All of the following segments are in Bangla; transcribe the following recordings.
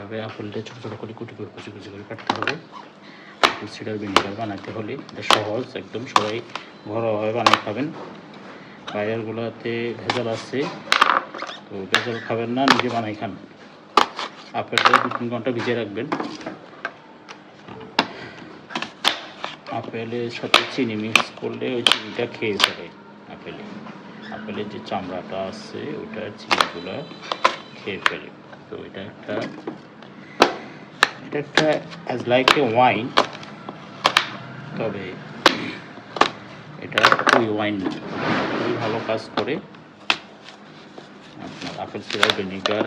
এভাবে আপেলটা ছোটো ছোটো করে কুচি করে কাটতে হবে। আপেল সিডার ভিনেগার বানাতে হলে এটা সহজ একদম, সবাই ঘরোয়াভাবে বানিয়ে খাবেন। বাইরেরগুলোতে ভেজাল আছে, তো ভেজাল খাবেন না, নিজে বানাই খান। আপেলটা 2-3 ঘন্টা ভিজিয়ে রাখবেন। আপেলের সাথে চিনি মিক্স করলে ওই চিনিটা খেয়ে যাবে আপেলের যে চামড়াটা আছে ওইটা চিনিগুলো খেয়ে ফেলে। তো এটা একটা অ্যাজ লাইক এ ওয়াইন, তবে এটা খুবই ওয়াইন না, খুবই ভালো কাজ করে। আপনার আপেল সিডার ভিনেগার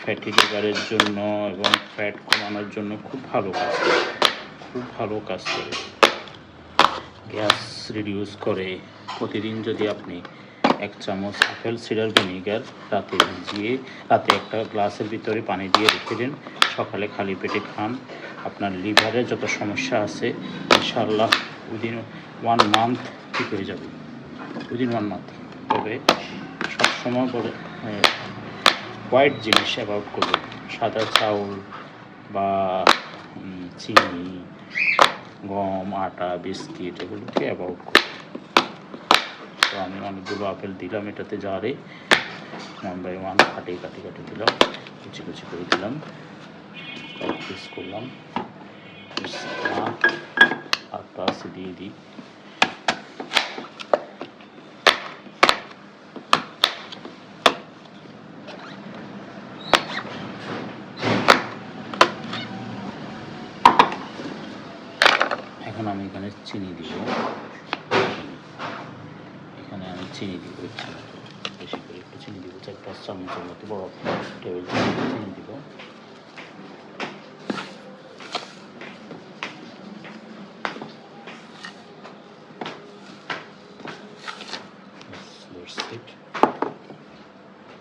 ফ্যাটি লিভারের জন্য এবং ফ্যাট কমানোর জন্য খুব ভালো কাজ করে, গ্যাস রিডিউস করে। প্রতিদিন যদি আপনি 1 চামচ আপেল সিডার ভিনেগার রাতে ভিজিয়ে রাতে একটা গ্লাসের ভিতরে পানি দিয়ে রেখে দেন, সকালে খালি পেটে খান, আপনার লিভারে যত সমস্যা আছে ইনশাআল্লাহ উইদিন 1 মান্থ ঠিক হয়ে যাবে, উইদিন 1 মান্থ। তবে সবসময় বলে হোয়াইট জিনিস অ্যাভয়েড করবেন, সাদা চাউল বা চিনি, গম, আটা, বিস্কিট এগুলোকে অ্যাভয়েড করবেন। তো আমি অনেকগুলো আপেল দিলাম এটাতে জারে, 1 বাই 1 কাটি দিলাম, কুচি করে দিলাম, পিস করলাম। আটটা আছে দিয়ে দিই। এখন আমি এখানে চিনি দিব, বেশি করে একটু চিনি দিব, 4-5 চামচের মতো, বড় টেবিল চামচ চিনি দিব।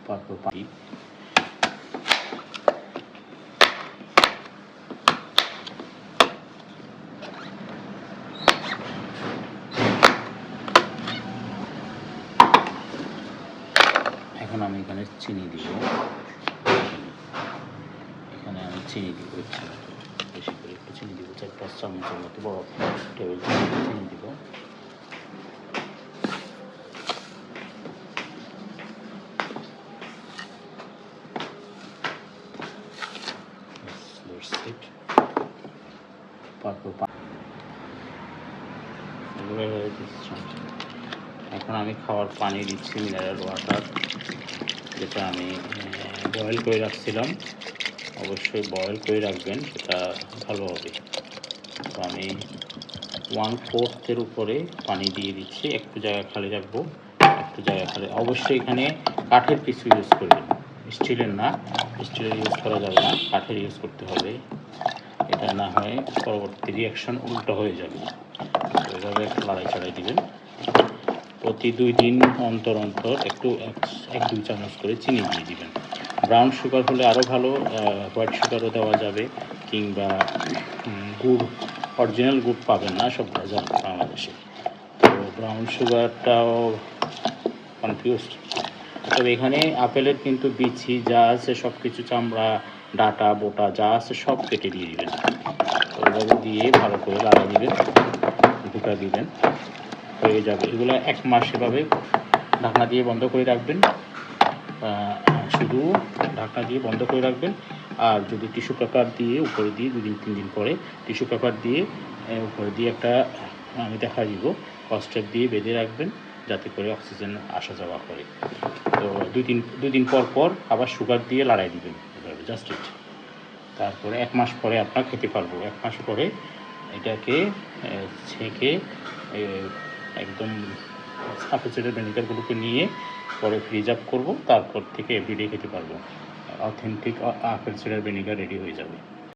তারপর পানি, এখন আমি এখানে চিনি দিব, বেশি করে একটু চিনি দিব, 4-5 চামচের মতো, বড় টেবিল চামচ চিনি দিব। এখন আমি খাওয়ার পানি দিচ্ছি, মিনারেল ওয়াটার, যেটা আমি বয়েল করে রাখছিলাম। অবশ্যই বয়েল করে রাখবেন, সেটা ভালো হবে। তো আমি 1/4 উপরে পানি দিয়ে দিচ্ছি, একটু জায়গা খালি রাখবো, অবশ্যই এখানে কাঠের কিছু ইউজ করবেন, স্টিলের না, স্টিলের ইউজ করা যাবে না, কাঠের ইউজ করতে হবে। এটা না হয় পরবর্তী রিয়াকশন উল্টো হয়ে যাবে। তো এভাবে একটু লড়াই দিবেন। প্রতি 2 দিন অন্তর একটু 1-2 চামচ করে চিনি দিয়ে দিবেন। ব্রাউন সুগার হলে আরও ভালো, হোয়াইট সুগারও দেওয়া যাবে, কিংবা গুড়, অরিজিনাল গুড় পাবেন না, সব ভেজাল বাংলাদেশে। তো ব্রাউন সুগারটাও কনফিউজড। তবে এখানে আপেলের কিন্তু বিচি যা আছে সব কিছু, চামড়া, ডাটা, বোটা যা আছে সব কেটে দিয়ে দিবেন। তো ওইভাবে দিয়ে ভালো করে লাগা দিবেন, ঢুকা দিবেন, হয়ে যাবে। এগুলো 1 মাস এভাবে ঢাকনা দিয়ে বন্ধ করে রাখবেন, শুধু ঢাকনা দিয়ে বন্ধ করে রাখবেন। আর যদি টিস্যু পেপার দিয়ে উপরে দিয়ে 2-3 দিন পরে টিস্যু পেপার দিয়ে উপরে দিয়ে একটা আমি দেখা দিব, কস্টেপ দিয়ে বেঁধে রাখবেন, যাতে করে অক্সিজেন আসা যাওয়া করে। তো 2 দিন পর আবার সুগার দিয়ে লড়াই দিবেন, এভাবে জাস্ট ইট। তারপরে 1 মাস পরে আপনার খেতে পারবো। 1 মাস পরে এটাকে ছেঁকে একদম আপেল সিডার ভিনেগারগুলোকে নিয়ে পরে ফ্রিজ আপ করবো, তারপর থেকে এভরিডে খেতে পারবো। Authentic apple cider vinegar ready হয়ে যাবে।